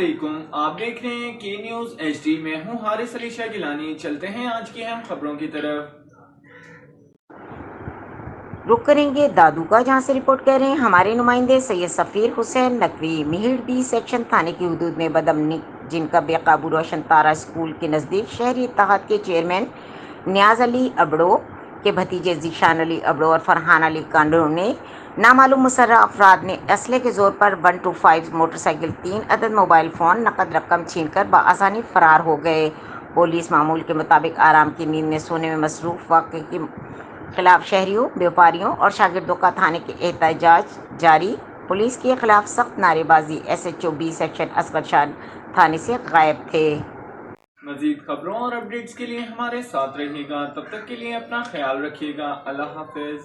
علیکم، آپ دیکھ رہے ہیں کی نیوز ایچ ڈی۔ میں ہوں حارث علی شاہ گیلانی۔ چلتے ہیں آج کی اہم خبروں کی طرف۔ رخ کریں گے دادو کا، جہاں سے رپورٹ کر رہے ہیں ہمارے نمائندے سید سفیر حسین نقوی۔ میہر بی سیکشن تھانے کی حدود میں بدامنی جن کا بے قابو روشن تارا اسکول کے نزدیک شہری اتحاد کے چیئرمین نیاز علی ابڑو کے بھتیجے ذیشان علی ابڑو اور فرحان علی کانڈو نے نامعلوم مسلح افراد نے اسلحے کے زور پر 125 موٹر سائیکل، 3 عدد موبائل فون، نقد رقم چھین کر بآسانی فرار ہو گئے۔ پولیس معمول کے مطابق آرام کی نیند میں سونے میں مصروف، واقعے کے خلاف شہریوں، بیوپاریوں اور شاگردوں کا تھانے کے احتجاج جاری۔ پولیس کے خلاف سخت نعرے بازی۔ S H O B section Asghar Shah تھانے سے غائب تھے۔ مزید خبروں اور اپڈیٹس کے لیے ہمارے ساتھ رہیے گا۔ تب تک کے لیے اپنا خیال رکھیے گا۔ اللہ حافظ۔